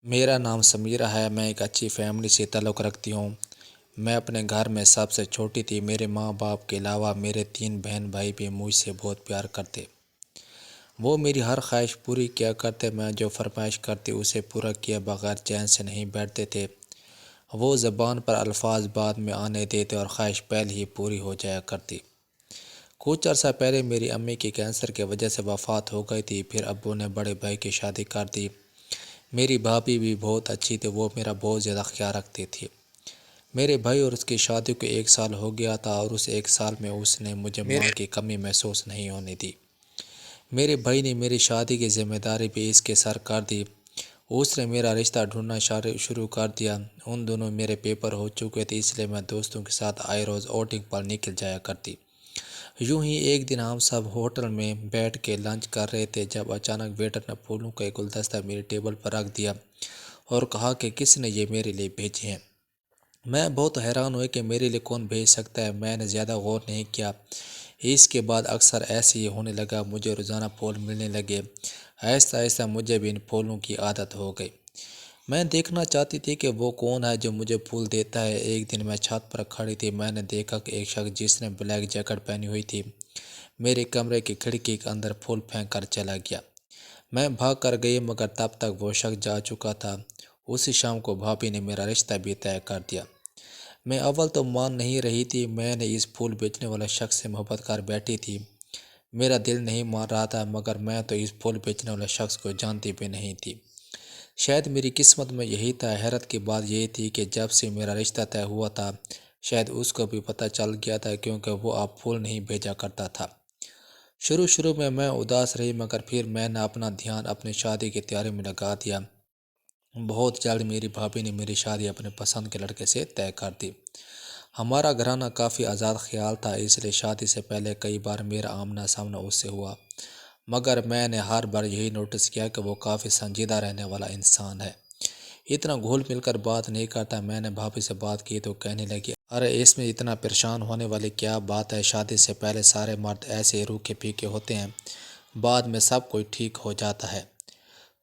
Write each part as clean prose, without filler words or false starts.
میرا نام سمیرہ ہے۔ میں ایک اچھی فیملی سے تعلق رکھتی ہوں۔ میں اپنے گھر میں سب سے چھوٹی تھی۔ میرے ماں باپ کے علاوہ میرے 3 بہن بھائی بھی مجھ سے بہت پیار کرتے۔ وہ میری ہر خواہش پوری کیا کرتے۔ میں جو فرمائش کرتی اسے پورا کیے بغیر چین سے نہیں بیٹھتے تھے۔ وہ زبان پر الفاظ بعد میں آنے دیتے اور خواہش پہلے ہی پوری ہو جایا کرتی۔ کچھ عرصہ پہلے میری امی کی کینسر کی وجہ سے وفات ہو گئی تھی۔ پھر ابو نے بڑے بھائی کی شادی کر دی۔ میری بھابھی بھی بہت اچھی تھی۔ وہ میرا بہت زیادہ خیال رکھتی تھی۔ میرے بھائی اور اس کی شادی کو 1 سال ہو گیا تھا اور اس 1 سال میں اس نے مجھے ماں کی کمی محسوس نہیں ہونے دی۔ میرے بھائی نے میری شادی کی ذمہ داری بھی اس کے سر کر دی۔ اس نے میرا رشتہ ڈھونڈنا شروع کر دیا۔ ان دونوں میرے پیپر ہو چکے تھے، اس لیے میں دوستوں کے ساتھ آئے روز آؤٹنگ پر نکل جایا کرتی۔ یوں ہی ایک دن ہم سب ہوٹل میں بیٹھ کے لنچ کر رہے تھے جب اچانک ویٹر نے پھولوں کا ایک گلدستہ میری ٹیبل پر رکھ دیا اور کہا کہ کس نے یہ میرے لیے بھیجے ہیں۔ میں بہت حیران ہوئی کہ میرے لیے کون بھیج سکتا ہے۔ میں نے زیادہ غور نہیں کیا۔ اس کے بعد اکثر ایسے ہی ہونے لگا۔ مجھے روزانہ پھول ملنے لگے۔ آہستہ آہستہ مجھے بھی ان پھولوں کی عادت ہو گئی۔ میں دیکھنا چاہتی تھی کہ وہ کون ہے جو مجھے پھول دیتا ہے۔ ایک دن میں چھت پر کھڑی تھی۔ میں نے دیکھا کہ ایک شخص جس نے بلیک جیکٹ پہنی ہوئی تھی میرے کمرے کی کھڑکی کے اندر پھول پھینک کر چلا گیا۔ میں بھاگ کر گئی مگر تب تک وہ شخص جا چکا تھا۔ اسی شام کو بھابھی نے میرا رشتہ بھی طے کر دیا۔ میں اول تو مان نہیں رہی تھی۔ میں نے اس پھول بیچنے والے شخص سے محبت کر بیٹھی تھی۔ میرا دل نہیں مان رہا تھا مگر میں تو اس پھول بیچنے والے شخص کو جانتی بھی نہیں تھی۔ شاید میری قسمت میں یہی تھا۔ حیرت کی بات یہ تھی کہ جب سے میرا رشتہ طے ہوا تھا شاید اس کو بھی پتہ چل گیا تھا کیونکہ وہ اب پھول نہیں بھیجا کرتا تھا۔ شروع میں اداس رہی مگر پھر میں نے اپنا دھیان اپنی شادی کی تیاری میں لگا دیا۔ بہت جلد میری بھابھی نے میری شادی اپنے پسند کے لڑکے سے طے کر دی۔ ہمارا گھرانہ کافی آزاد خیال تھا، اس لیے شادی سے پہلے کئی بار میرا آمنا سامنا اس سے ہوا مگر میں نے ہر بار یہی نوٹس کیا کہ وہ کافی سنجیدہ رہنے والا انسان ہے، اتنا گھل مل کر بات نہیں کرتا۔ میں نے بھابھی سے بات کی تو کہنے لگی، ارے اس میں اتنا پریشان ہونے والی کیا بات ہے، شادی سے پہلے سارے مرد ایسے روکھے پھیکے ہوتے ہیں، بعد میں سب کچھ ٹھیک ہو جاتا ہے۔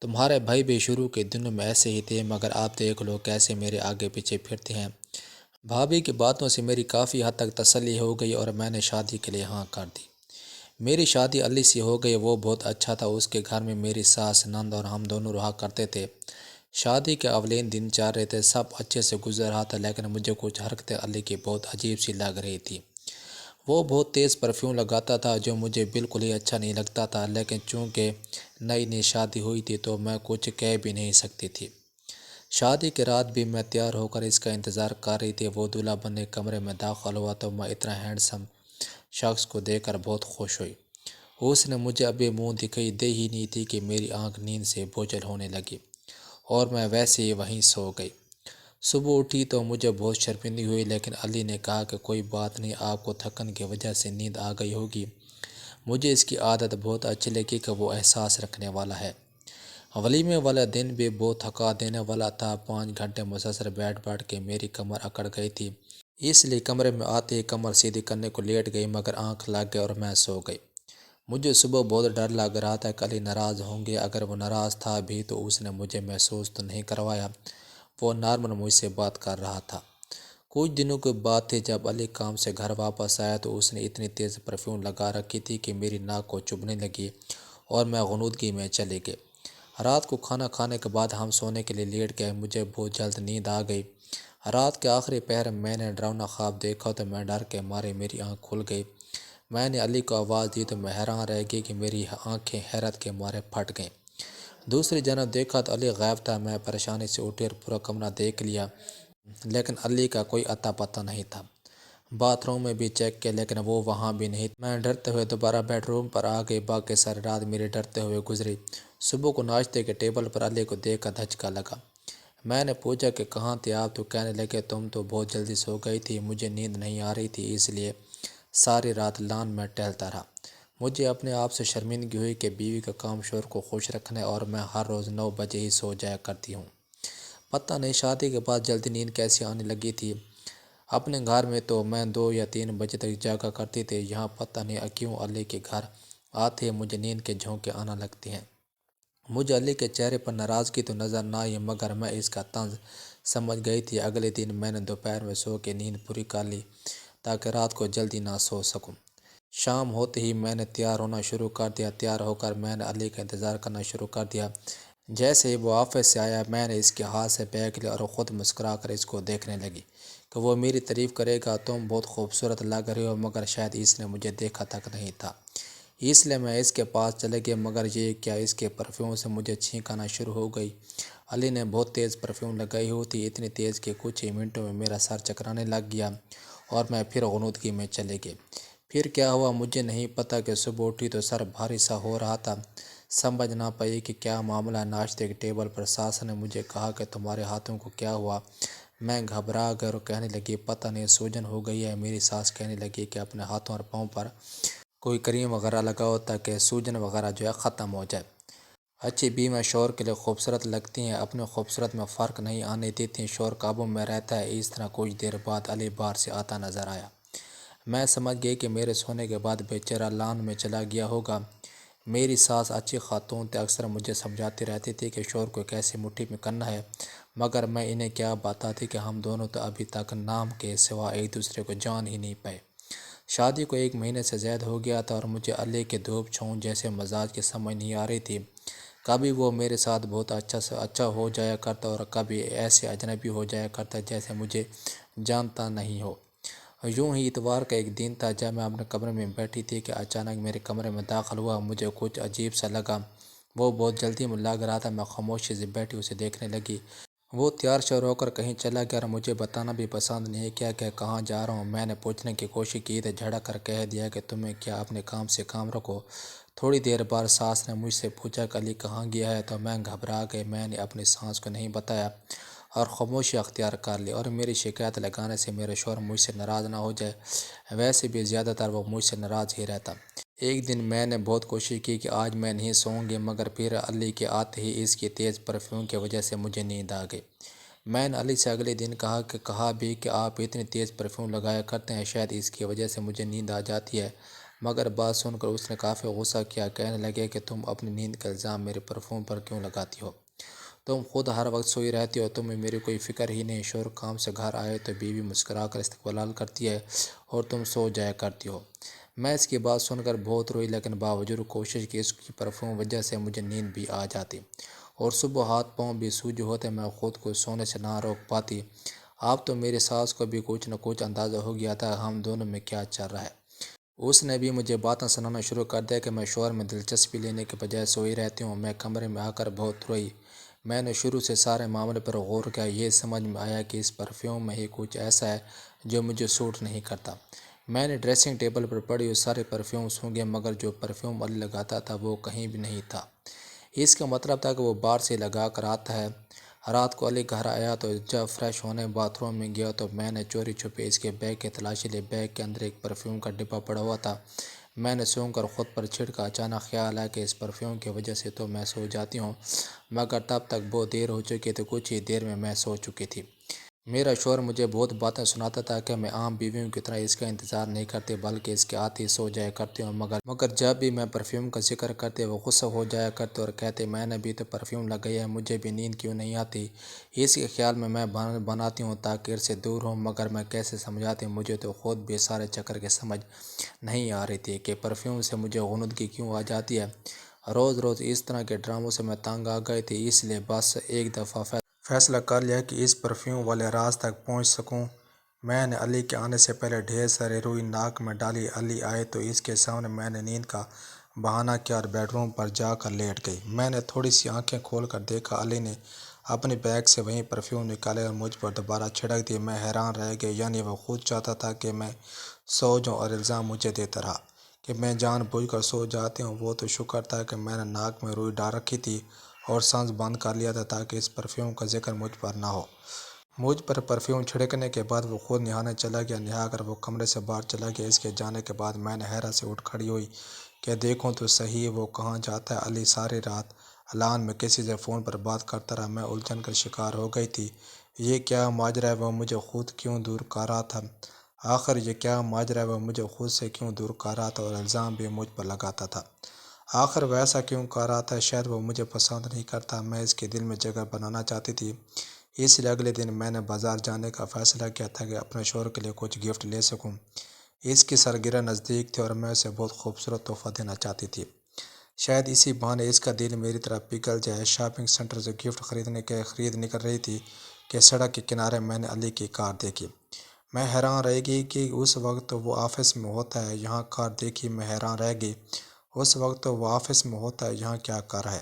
تمہارے بھائی بھی شروع کے دنوں میں ایسے ہی تھے مگر آپ دیکھ لو کیسے میرے آگے پیچھے پھرتے ہیں۔ بھابھی کی باتوں سے میری کافی حد تک تسلی ہو گئی اور میں نے شادی کے لیے ہاں کر دی۔ میری شادی علی سے ہو گئی۔ وہ بہت اچھا تھا۔ اس کے گھر میں میری ساس، نند اور ہم دونوں رہا کرتے تھے۔ شادی کے اولین دن چل رہے تھے، سب اچھے سے گزر رہا تھا لیکن مجھے کچھ حرکتیں علی کی بہت عجیب سی لگ رہی تھی۔ وہ بہت تیز پرفیوم لگاتا تھا جو مجھے بالکل ہی اچھا نہیں لگتا تھا، لیکن چونکہ نئی شادی ہوئی تھی تو میں کچھ کہہ بھی نہیں سکتی تھی۔ شادی کی رات بھی میں تیار ہو کر اس کا انتظار کر رہی تھی۔ وہ دولہا بننے کمرے میں داخل ہوا تو میں اتنا ہینڈسم شخص کو دیکھ کر بہت خوش ہوئی۔ اس نے مجھے ابھی منہ دکھائی دے ہی نہیں تھی کہ میری آنکھ نیند سے بوجھل ہونے لگی اور میں ویسے ہی وہیں سو گئی۔ صبح اٹھی تو مجھے بہت شرمندگی ہوئی لیکن علی نے کہا کہ کوئی بات نہیں، آپ کو تھکن کی وجہ سے نیند آ گئی ہوگی۔ مجھے اس کی عادت بہت اچھی لگی کہ وہ احساس رکھنے والا ہے۔ ولیمے والا دن بھی بہت تھکا دینے والا تھا۔ 5 گھنٹے مسلسل بیٹھ کے میری کمر اکڑ گئی تھی، اس لیے کمرے میں آتے ہی کمر سیدھی کرنے کو لیٹ گئی مگر آنکھ لگ گئی اور میں سو گئی۔ مجھے صبح بہت ڈر لگ رہا تھا کہ علی ناراض ہوں گے۔ اگر وہ ناراض تھا بھی تو اس نے مجھے محسوس تو نہیں کروایا، وہ نارمل مجھ سے بات کر رہا تھا۔ کچھ دنوں کی بات تھی جب علی کام سے گھر واپس آیا تو اس نے اتنی تیز پرفیوم لگا رکھی تھی کہ میری ناک کو چبھنے لگی اور میں غنودگی میں چلی گئی۔ رات کو کھانا کھانے کے بعد ہم سونے کے لیے لیٹ گئے۔ مجھے بہت جلد نیند آ گئی۔ رات کے آخری پہر میں نے ڈراؤنا خواب دیکھا تو میں ڈر کے مارے میری آنکھ کھل گئی۔ میں نے علی کو آواز دی تو میں حیران رہ گئی کہ میری آنکھیں حیرت کے مارے پھٹ گئیں۔ دوسری جانب دیکھا تو علی غائب تھا۔ میں پریشانی سے اٹھی اور پورا کمرہ دیکھ لیا لیکن علی کا کوئی اتا پتہ نہیں تھا۔ باتھ روم میں بھی چیک کیا لیکن وہ وہاں بھی نہیں تھا۔ میں ڈرتے ہوئے دوبارہ بیڈ روم پر آ گئی۔ باقی ساری رات میری ڈرتے ہوئے گزری۔ صبح کو ناشتے کے ٹیبل پر علی کو دیکھ کر دھچکا لگا۔ میں نے پوچھا کہ کہاں تھے آپ؟ تو کہنے لگے تم تو بہت جلدی سو گئی تھی، مجھے نیند نہیں آ رہی تھی اس لیے ساری رات لان میں ٹہلتا رہا۔ مجھے اپنے آپ سے شرمندگی ہوئی کہ بیوی کا کام شوہر کو خوش رکھنا ہے اور میں ہر روز 9 بجے ہی سو جایا کرتی ہوں۔ پتہ نہیں شادی کے بعد جلدی نیند کیسے آنے لگی تھی۔ اپنے گھر میں تو میں 2 یا 3 بجے تک جاگا کرتی تھی، یہاں پتہ نہیں کیوں علی کے گھر آتے ہی مجھے نیند کے جھونکے آنا لگتے ہیں۔ مجھے علی کے چہرے پر ناراضگی تو نظر نہ آئی، مگر میں اس کا طنز سمجھ گئی تھی۔ اگلے دن میں نے دوپہر میں سو کے نیند پوری کر لی تاکہ رات کو جلدی نہ سو سکوں۔ شام ہوتے ہی میں نے تیار ہونا شروع کر دیا۔ تیار ہو کر میں نے علی کا انتظار کرنا شروع کر دیا۔ جیسے ہی وہ آفس سے آیا، میں نے اس کے ہاتھ سے بیگ لیا اور خود مسکرا کر اس کو دیکھنے لگی کہ وہ میری تعریف کرے گا۔ تم بہت خوبصورت لگ رہی ہو، مگر شاید اس نے مجھے دیکھا تک نہیں تھا، اس لیے میں اس کے پاس چلے گیا، مگر یہ کیا اس کے پرفیوم سے مجھے چھینک آنا شروع ہو گئی۔ علی نے بہت تیز پرفیوم لگائی ہوتی، اتنی تیز کہ کچھ ہی منٹوں میں میرا سر چکرانے لگ گیا اور میں پھر غنودگی میں چلے گئی۔ پھر کیا ہوا مجھے نہیں پتا کہ صبح اٹھی تو سر بھاری سا ہو رہا تھا۔ سمجھ نہ پائی کہ کیا معاملہ۔ ناشتے کے ٹیبل پر ساس نے مجھے کہا کہ تمہارے ہاتھوں کو کیا ہوا؟ میں گھبرا گئی اور کہنے لگی پتہ نہیں، سوجن ہو گئی ہے۔ میری ساس کہنے لگی کہ اپنے ہاتھوں اور پاؤں پر کوئی کریم وغیرہ لگاؤ تاکہ سوجن وغیرہ جو ہے ختم ہو جائے۔ اچھی بیویاں شوہر کے لیے خوبصورت لگتی ہیں، اپنے خوبصورت میں فرق نہیں آنے دیتی، شوہر قابو میں رہتا ہے۔ اس طرح کچھ دیر بعد علی باہر سے آتا نظر آیا۔ میں سمجھ گئی کہ میرے سونے کے بعد بیچارہ لان میں چلا گیا ہوگا۔ میری ساس اچھی خاتون تھی، اکثر مجھے سمجھاتی رہتی تھی کہ شوہر کو کیسے مٹھی میں کرنا ہے، مگر میں انہیں کیا بتاتی کہ ہم دونوں تو ابھی تک نام کے سوا ایک دوسرے کو جان ہی نہیں پائے۔ شادی کو 1 مہینے سے زیادہ ہو گیا تھا اور مجھے علی کے دھوپ چھاؤں جیسے مزاج کی سمجھ نہیں آ رہی تھی۔ کبھی وہ میرے ساتھ بہت اچھا ہو جایا کرتا اور کبھی ایسے اجنبی ہو جایا کرتا جیسے مجھے جانتا نہیں ہو۔ یوں ہی اتوار کا ایک دن تھا جب میں اپنے کمرے میں بیٹھی تھی کہ اچانک میرے کمرے میں داخل ہوا۔ مجھے کچھ عجیب سا لگا، وہ بہت جلدی میں لگ رہا تھا۔ میں خاموشی سے بیٹھی اسے دیکھنے لگی۔ وہ تیار شیار ہو کر کہیں چلا گیا اور مجھے بتانا بھی پسند نہیں کیا کہ کہاں جا رہا ہوں۔ میں نے پوچھنے کی کوشش کی تو جھڑک کر کہہ دیا کہ تمہیں کیا، اپنے کام سے کام رکھو۔ تھوڑی دیر بعد ساس نے مجھ سے پوچھا کہ علی کہاں گیا ہے، تو میں گھبرا گئی۔ میں نے اپنی ساس کو نہیں بتایا اور خاموشی اختیار کر لی، اور میری شکایت لگانے سے میرے شوہر مجھ سے ناراض نہ ہو جائے۔ ویسے بھی زیادہ تر وہ مجھ سے ناراض ہی رہتا۔ ایک دن میں نے بہت کوشش کی کہ آج میں نہیں سوؤں گی، مگر پھر علی کے آتے ہی اس کی تیز پرفیوم کی وجہ سے مجھے نیند آ گئی۔ میں نے علی سے اگلے دن کہا بھی کہ آپ اتنی تیز پرفیوم لگایا کرتے ہیں، شاید اس کی وجہ سے مجھے نیند آ جاتی ہے، مگر بات سن کر اس نے کافی غصہ کیا۔ کہنے لگے کہ تم اپنی نیند کا الزام میرے پرفیوم پر کیوں لگاتی ہو؟ تم خود ہر وقت سوئی رہتی ہو، تمہیں میری کوئی فکر ہی نہیں۔ شوہر کام سے گھر آئے تو بیوی مسکرا کر استقبال کرتی ہے اور تم سو جایا کرتی ہو۔ میں اس کی بات سن کر بہت روئی، لیکن باوجود کوشش کی اس کی پرفیوم وجہ سے مجھے نیند بھی آ جاتی اور صبح ہاتھ پاؤں بھی سوج ہوتے، میں خود کو سونے سے نہ روک پاتی۔ اب تو میری ساس کو بھی کچھ نہ کچھ اندازہ ہو گیا تھا ہم دونوں میں کیا چل رہا ہے۔ اس نے بھی مجھے باتیں سنانا شروع کر دیا کہ میں شوہر میں دلچسپی لینے کے بجائے سوئی رہتی ہوں۔ میں کمرے میں آ کر بہت روئی۔ میں نے شروع سے سارے معاملے پر غور کیا۔ یہ سمجھ میں آیا کہ اس پرفیوم میں ہی کچھ ایسا ہے جو مجھے سوٹ نہیں کرتا۔ میں نے ڈریسنگ ٹیبل پر پڑی ہوئی سارے پرفیوم سونگھے، مگر جو پرفیوم علی لگاتا تھا وہ کہیں بھی نہیں تھا۔ اس کا مطلب تھا کہ وہ باہر سے لگا کر آتا ہے۔ رات کو علی گھر آیا تو جب فریش ہونے باتھ روم میں گیا تو میں نے چوری چھپے اس کے بیگ کی تلاشی لی۔ بیگ کے اندر ایک پرفیوم کا ڈبہ پڑا ہوا تھا۔ میں نے سونگھ کر خود پر چھڑکا۔ اچانک خیال آیا کہ اس پرفیوم کی وجہ سے تو میں سو جاتی ہوں، مگر تب تک بہت دیر ہو چکی تھی۔ کچھ ہی دیر میں سو چکی تھی۔ میرا شوہر مجھے بہت باتیں سناتا تھا کہ میں عام بیویوں کی طرح اس کا انتظار نہیں کرتی، بلکہ اس کے آتے ہی سو جایا کرتی ہوں، مگر جب بھی میں پرفیوم کا ذکر کرتے وہ غصہ ہو جایا کرتے اور کہتے میں نے بھی تو پرفیوم لگایا ہے، مجھے بھی نیند کیوں نہیں آتی؟ اس کے خیال میں بناتی ہوں تاکہ اس سے دور ہوں، مگر میں کیسے سمجھاتی؟ مجھے تو خود بھی سارے چکر کی سمجھ نہیں آ رہی تھی کہ پرفیوم سے مجھے غنودگی کیوں آ جاتی ہے۔ روز روز اس طرح کے ڈراموں سے میں تنگ آ گئی تھی، اس لیے بس ایک دفعہ فیصلہ کر لیا کہ اس پرفیوم والے راز تک پہنچ سکوں۔ میں نے علی کے آنے سے پہلے ڈھیر ساری روئی ناک میں ڈالی۔ علی آئے تو اس کے سامنے میں نے نیند کا بہانہ کیا اور بیڈ روم پر جا کر لیٹ گئی۔ میں نے تھوڑی سی آنکھیں کھول کر دیکھا، علی نے اپنے بیگ سے وہی پرفیوم نکالے اور مجھ پر دوبارہ چھڑک دیے۔ میں حیران رہ گئی، یعنی وہ خود چاہتا تھا کہ میں سو جاؤں اور الزام مجھے دیتا رہا کہ میں جان بوجھ کر سو جاتی ہوں۔ وہ تو شکر تھا کہ میں نے ناک میں روئی ڈال رکھی تھی اور سانس بند کر لیا تھا تاکہ اس پرفیوم کا ذکر مجھ پر نہ ہو۔ مجھ پر پرفیوم چھڑکنے کے بعد وہ خود نہانے چلا گیا۔ نہا کر وہ کمرے سے باہر چلا گیا۔ اس کے جانے کے بعد میں نے حیرت سے اٹھ کھڑی ہوئی کہ دیکھوں تو صحیح وہ کہاں جاتا ہے۔ علی ساری رات لان میں کسی سے فون پر بات کرتا رہا۔ میں الجھن کا شکار ہو گئی تھی۔ یہ کیا ماجرا ہے؟ وہ مجھے خود کیوں دور کر رہا تھا؟ آخر یہ کیا ماجرا ہے؟ وہ مجھے خود سے کیوں دور کر رہا تھا اور الزام بھی مجھ پر لگاتا تھا؟ آخر وہ ایسا کیوں کر رہا تھا؟ شاید وہ مجھے پسند نہیں کرتا، میں اس کے دل میں جگہ بنانا چاہتی تھی۔ اس لیے اگلے دن میں نے بازار جانے کا فیصلہ کیا تھا کہ اپنے شوہر کے لیے کچھ گفٹ لے سکوں۔ اس کی سالگرہ نزدیک تھی اور میں اسے بہت خوبصورت تحفہ دینا چاہتی تھی۔ شاید اسی بہانے اس کا دل میری طرف پگھل جائے۔ شاپنگ سینٹر سے گفٹ خرید نکل رہی تھی کہ سڑک کے کنارے میں نے علی کی کار دیکھی۔ میں حیران رہ گئی کہ اس وقت وہ آفس میں ہوتا ہے، یہاں کار دیکھی میں حیران رہ گئی۔ اس وقت وہ آفس میں ہوتا ہے، یہاں کیا کر رہا ہے؟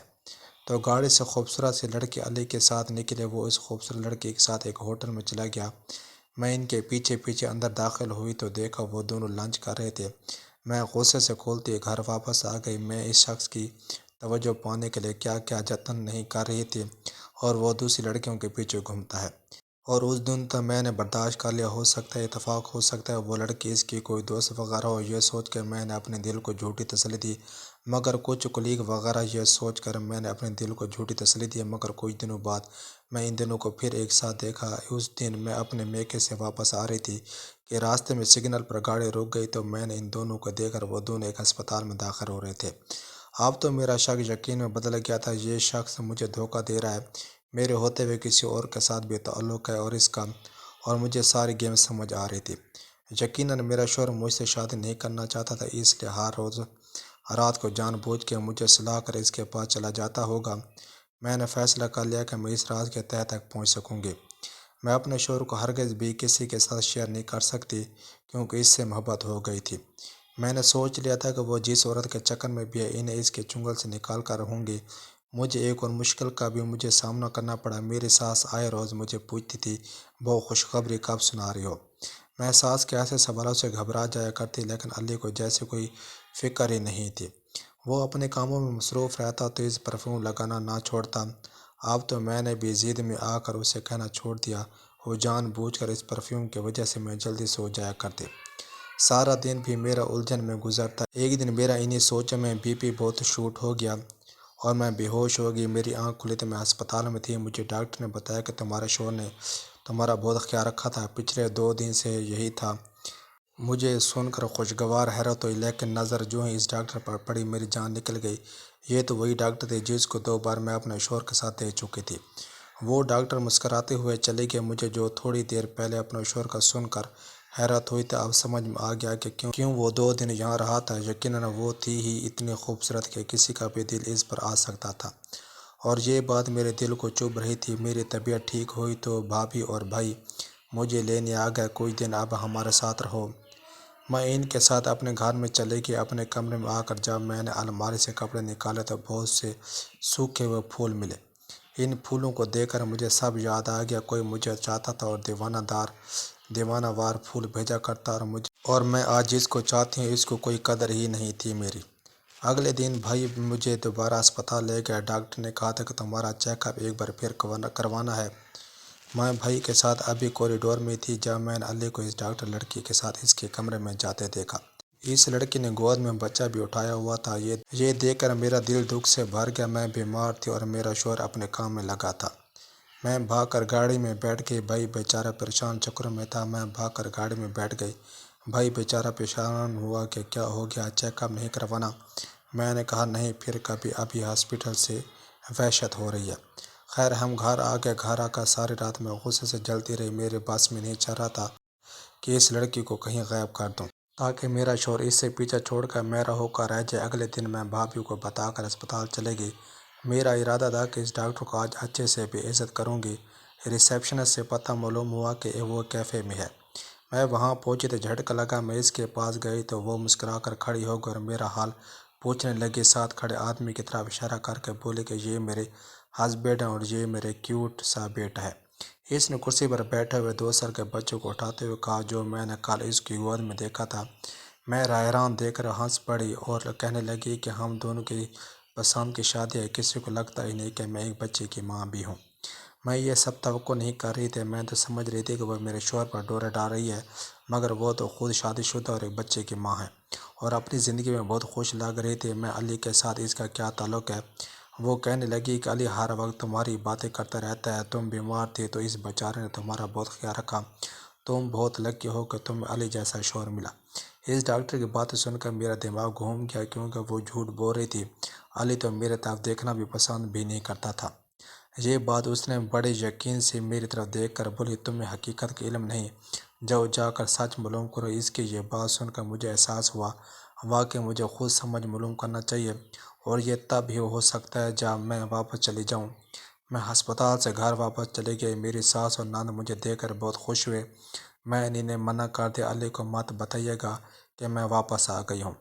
تو گاڑی سے خوبصورت سی لڑکی علی کے ساتھ نکلے۔ وہ اس خوبصورت لڑکی کے ساتھ ایک ہوٹل میں چلا گیا۔ میں ان کے پیچھے پیچھے اندر داخل ہوئی تو دیکھا وہ دونوں لنچ کر رہے تھے۔ میں غصے سے کھولتے گھر واپس آ گئی۔ میں اس شخص کی توجہ پانے کے لیے کیا کیا جتن نہیں کر رہی تھی، اور وہ دوسری لڑکیوں کے پیچھے گھومتا ہے۔ اور اس دن تک میں نے برداشت کر لیا، ہو سکتا ہے اتفاق، ہو سکتا ہے وہ لڑکی اس کی کوئی دوست وغیرہ ہو۔ یہ سوچ کر میں نے اپنے دل کو جھوٹی تسلی دی، مگر کچھ کلیگ وغیرہ یہ سوچ کر میں نے اپنے دل کو جھوٹی تسلی دی، مگر کچھ دنوں بعد میں ان دونوں کو پھر ایک ساتھ دیکھا۔ اس دن میں اپنے میکے سے واپس آ رہی تھی کہ راستے میں سگنل پر گاڑی رک گئی تو میں نے ان دونوں کو دیکھ کر وہ دونوں ایک ہسپتال میں داخل ہو رہے تھے۔ اب تو میرا شک یقین میں بدل گیا تھا، یہ شخص مجھے دھوکہ دے رہا ہے، میرے ہوتے ہوئے کسی اور کے ساتھ بھی تعلق ہے اور مجھے ساری گیم سمجھ آ رہی تھی۔ یقیناً میرا شوہر مجھ سے شادی نہیں کرنا چاہتا تھا، اس لیے ہر روز رات کو جان بوجھ کے مجھے سلا کر اس کے پاس چلا جاتا ہوگا۔ میں نے فیصلہ کر لیا کہ میں اس راز کے تہہ تک پہنچ سکوں گی۔ میں اپنے شوہر کو ہرگز بھی کسی کے ساتھ شیئر نہیں کر سکتی، کیونکہ اس سے محبت ہو گئی تھی۔ میں نے سوچ لیا تھا کہ وہ جس عورت کے چکر میں بھی ہے، انہیں اس کے چنگل سے نکال کر رہوں گی۔ مجھے ایک اور مشکل کا بھی مجھے سامنا کرنا پڑا۔ میری ساس آئے روز مجھے پوچھتی تھی، وہ خوشخبری کب سنا رہی ہو؟ میں ساس کے ایسے سوالوں سے گھبرا جایا کرتی، لیکن علی کو جیسے کوئی فکر ہی نہیں تھی۔ وہ اپنے کاموں میں مصروف رہتا تو اس پرفیوم لگانا نہ چھوڑتا۔ اب تو میں نے بھی ضد میں آ کر اسے کہنا چھوڑ دیا۔ وہ جان بوجھ کر اس پرفیوم کی وجہ سے میں جلدی سو جایا کرتی۔ سارا دن بھی میرا الجھن میں گزرتا۔ ایک دن میرا انہی سوچوں میں بی پی بہت شوٹ ہو گیا اور میں بے ہوش ہو گئی۔ میری آنکھ کھلی تو میں ہسپتال میں تھی۔ مجھے ڈاکٹر نے بتایا کہ تمہارے شوہر نے تمہارا بہت خیال رکھا تھا، پچھلے 2 دن سے یہی تھا۔ مجھے سن کر خوشگوار حیرت ہوئی، لیکن نظر جو ہی اس ڈاکٹر پر پڑی میری جان نکل گئی۔ یہ تو وہی ڈاکٹر تھے جس کو 2 بار میں اپنے شوہر کے ساتھ دے چکی تھی۔ وہ ڈاکٹر مسکراتے ہوئے چلے گئے۔ مجھے جو تھوڑی دیر پہلے اپنے شوہر کا سن کر حیرت ہوئی تھی، اب سمجھ میں آ گیا کہ کیوں وہ 2 دن یہاں رہا تھا۔ یقیناً وہ تھی ہی اتنی خوبصورت کہ کسی کا بھی دل اس پر آ سکتا تھا، اور یہ بات میرے دل کو چبھ رہی تھی۔ میری طبیعت ٹھیک ہوئی تو بھابھی اور بھائی مجھے لینے آ گئے۔ کچھ دن اب ہمارے ساتھ رہو۔ میں ان کے ساتھ اپنے گھر میں چلے گئی۔ اپنے کمرے میں آ کر جب میں نے الماری سے کپڑے نکالے تو بہت سے سوکھے ہوئے پھول ملے۔ ان پھولوں کو دیکھ کر مجھے سب یاد آ گیا۔ کوئی مجھے چاہتا تھا اور دیوانہ وار پھول بھیجا کرتا، اور میں آج جس کو چاہتی ہوں اس کو کوئی قدر ہی نہیں تھی میری۔ اگلے دن بھائی مجھے دوبارہ اسپتال لے گیا۔ ڈاکٹر نے کہا تھا کہ تمہارا چیک اپ ایک بار پھر کروانا ہے۔ میں بھائی کے ساتھ ابھی کوریڈور میں تھی جب میں نے علی کو اس ڈاکٹر لڑکی کے ساتھ اس کے کمرے میں جاتے دیکھا۔ اس لڑکی نے گود میں بچہ بھی اٹھایا ہوا تھا۔ یہ دیکھ کر میرا دل دکھ سے بھر گیا۔ میں بیمار تھی اور میرا شوہر اپنے کام میں لگا تھا۔ میں بھاگ کر گاڑی میں بیٹھ گئی۔ بھائی بیچارہ پریشان چکروں میں تھا۔ میں بھاگ کر گاڑی میں بیٹھ گئی۔ بھائی بیچارہ پریشان ہوا کہ کیا ہو گیا، چیک اپ نہیں کروانا؟ میں نے کہا نہیں، پھر کبھی، ابھی ہاسپٹل سے وحشت ہو رہی ہے۔ خیر ہم گھر آ گئے۔ گھر آ کر ساری رات میں غصے سے جلتی رہی۔ میرے بس میں نہیں چل رہا تھا کہ اس لڑکی کو کہیں غائب کر دوں تاکہ میرا شوہر اس سے پیچھا چھوڑ کر میرا ہو کر رہ جائے۔ اگلے دن میں بھابھی کو بتا کر اسپتال چلے گئی۔ میرا ارادہ تھا کہ اس ڈاکٹر کو آج اچھے سے بھی عزت کروں گی۔ ریسیپشنسٹ سے پتہ معلوم ہوا کہ وہ کیفے میں ہے۔ میں وہاں پہنچی تو جھٹکا لگا۔ میں اس کے پاس گئی تو وہ مسکرا کر کھڑی ہو گئی اور میرا حال پوچھنے لگی۔ ساتھ کھڑے آدمی کی طرف اشارہ کر کے بولی کہ یہ میرے ہسبینڈ ہیں اور یہ میرے کیوٹ سا بیٹا ہے۔ اس نے کرسی پر بیٹھے ہوئے 2 سال کے بچے کو اٹھاتے ہوئے کہا جو میں نے کل اس کی گود میں دیکھا تھا۔ میں حیران دیکھ کر ہنس پڑی اور کہنے لگی کہ ہم دونوں کی پسند کی شادی ہے، کسی کو لگتا ہی نہیں کہ میں ایک بچے کی ماں بھی ہوں۔ میں یہ سب توقع نہیں کر رہی تھی۔ میں تو سمجھ رہی تھی کہ وہ میرے شوہر پر ڈورے ڈال رہی ہے، مگر وہ تو خود شادی شدہ اور ایک بچے کی ماں ہے اور اپنی زندگی میں بہت خوش لگ رہی تھی۔ میں علی کے ساتھ اس کا کیا تعلق ہے؟ وہ کہنے لگی کہ علی ہر وقت تمہاری باتیں کرتا رہتا ہے، تم بیمار تھی تو اس بیچارے نے تمہارا بہت خیال رکھا، تم بہت لکی ہو کہ تمہیں علی جیسا شوہر ملا۔ اس ڈاکٹر کی باتیں سن کر میرا دماغ گھوم گیا کیونکہ وہ جھوٹ بول رہی تھی۔ علی تو میرے طرف دیکھنا بھی پسند بھی نہیں کرتا تھا۔ یہ بات اس نے بڑے یقین سے میری طرف دیکھ کر بولی، تمہیں حقیقت کا علم نہیں، جاؤ جا کر سچ معلوم کرو۔ اس کی یہ بات سن کر مجھے احساس ہوا واقعی مجھے خود سمجھ معلوم کرنا چاہیے، اور یہ تب ہی ہو سکتا ہے جب میں واپس چلی جاؤں۔ میں ہسپتال سے گھر واپس چلی گئی۔ میری ساس اور ناند مجھے دیکھ کر بہت خوش ہوئے۔ میں انہیں منع کر دیا، علی کو مت بتائیے گا کہ میں واپس آ گئی ہوں۔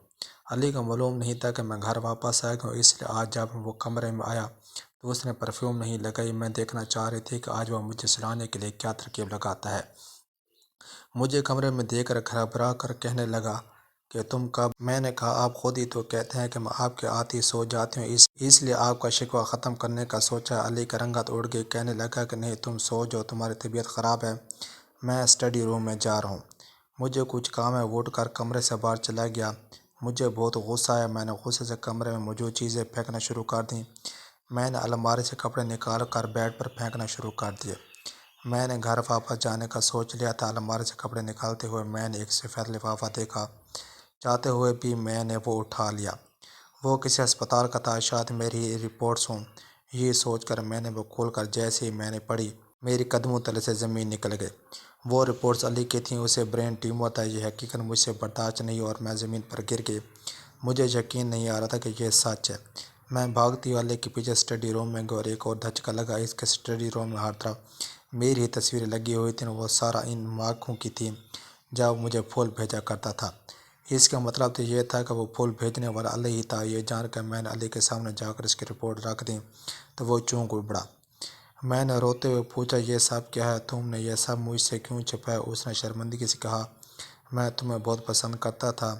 علی کو معلوم نہیں تھا کہ میں گھر واپس آ گئی ہوں، اس لیے آج جب وہ کمرے میں آیا تو اس نے پرفیوم نہیں لگائی۔ میں دیکھنا چاہ رہی تھی کہ آج وہ مجھے سلانے کے لیے کیا ترکیب لگاتا ہے۔ مجھے کمرے میں دیکھ کر گھبرا کر کہنے لگا کہ تم کب؟ میں نے کہا آپ خود ہی تو کہتے ہیں کہ میں آپ کے آتے ہی سو جاتی ہوں، اس لیے آپ کا شکوہ ختم کرنے کا سوچا۔ علی کی رنگت اڑ گئی، کہنے لگا کہ نہیں تم سو جاؤ، تمہاری طبیعت خراب ہے، میں اسٹڈی روم میں جا رہا ہوں، مجھے کچھ کام ہے۔ وہ اٹھ کر کمرے سے باہر چلا گیا۔ مجھے بہت غصہ آیا، میں نے غصے سے کمرے میں موجود چیزیں پھینکنا شروع کر دیں۔ میں نے الماری سے کپڑے نکال کر بیڈ پر پھینکنا شروع کر دیے۔ میں نے گھر واپس جانے کا سوچ لیا تھا۔ الماری سے کپڑے نکالتے ہوئے میں نے ایک سفید لفافہ دیکھا، چاہتے ہوئے بھی میں نے وہ اٹھا لیا۔ وہ کسی ہسپتال کا تھا، شاید میری رپورٹس ہوں۔ یہ سوچ کر میں نے وہ کھول کر جیسے ہی میں نے پڑھی، میری قدموں تلے سے زمین نکل گئی۔ وہ رپورٹس علی کی تھیں، اسے برین ٹیومر تھا۔ یہ حقیقت مجھ سے برداشت نہیں اور میں زمین پر گر گئی۔ مجھے یقین نہیں آ رہا تھا کہ یہ سچ ہے۔ میں بھاگتی ہوئی علی کے پیچھے اسٹڈی روم میں گئی اور ایک اور دھچکا لگا۔ اس کے اسٹڈی روم میں ہر طرف میری ہی تصویریں لگی ہوئی تھیں، وہ سارا ان مواقعوں کی تھی جب مجھے پھول بھیجا کرتا تھا۔ اس کا مطلب تو یہ تھا کہ وہ پھول بھیجنے والا علی ہی تھا۔ یہ جان کر میں نے علی کے سامنے جا کر اس کی رپورٹ رکھ دی تو وہ چونک اڑا۔ میں نے روتے ہوئے پوچھا یہ سب کیا ہے؟ تم نے یہ سب مجھ سے کیوں چھپایا؟ اس نے شرمندگی سے کہا، میں تمہیں بہت پسند کرتا تھا،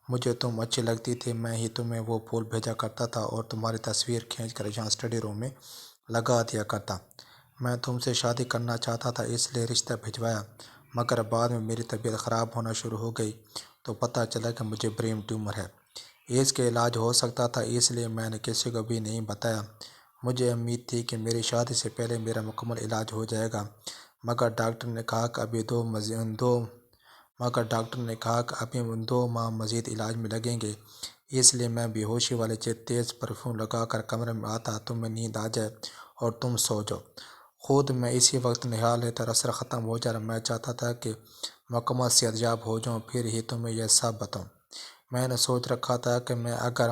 مجھے تم اچھی لگتی تھی، میں ہی تمہیں وہ پھول بھیجا کرتا تھا اور تمہاری تصویر کھینچ کر یہاں اسٹڈی روم میں لگا دیا کرتا۔ میں تم سے شادی کرنا چاہتا تھا، اس لیے رشتہ بھجوایا، مگر بعد میں میری طبیعت خراب ہونا شروع ہو گئی تو پتہ چلا کہ مجھے برین ٹیومر ہے۔ اس کے علاج ہو سکتا تھا، اس لیے میں نے کسی کو بھی نہیں بتایا۔ مجھے امید تھی کہ میری شادی سے پہلے میرا مکمل علاج ہو جائے گا، مگر ڈاکٹر نے کہا کہ ابھی 2 ماہ مزید علاج میں لگیں گے۔ اس لیے میں بے ہوشی والے تیز پرفیوم لگا کر کمرے میں آتا، تمہیں نیند آ جائے اور تم سو جاؤ۔ خود میں اسی وقت نہا لیتا، اثر ختم ہو جائے۔ میں چاہتا تھا کہ مکمل صحت یاب ہو جاؤں، پھر ہی تمہیں یہ سب بتاؤں۔ میں نے سوچ رکھا تھا کہ میں اگر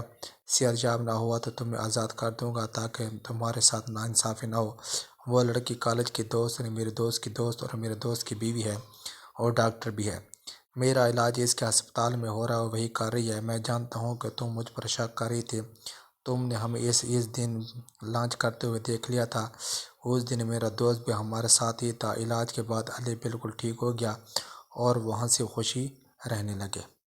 صحت یاب نہ ہوا تو تمہیں آزاد کر دوں گا تاکہ تمہارے ساتھ ناانصافی نہ ہو۔ وہ لڑکی کالج کی دوست ہے، میرے دوست کی دوست اور میرے دوست کی بیوی ہے اور ڈاکٹر بھی ہے۔ میرا علاج اس کے ہسپتال میں ہو رہا ہے اور وہی کر رہی ہے۔ میں جانتا ہوں کہ تم مجھ پر شک کر رہی تھی، تم نے ہمیں اس دن لنچ کرتے ہوئے دیکھ لیا تھا۔ اس دن میرا دوست بھی ہمارے ساتھ ہی تھا۔ علاج کے بعد علی بالکل ٹھیک ہو گیا اور وہ ہنسی خوشی رہنے لگے۔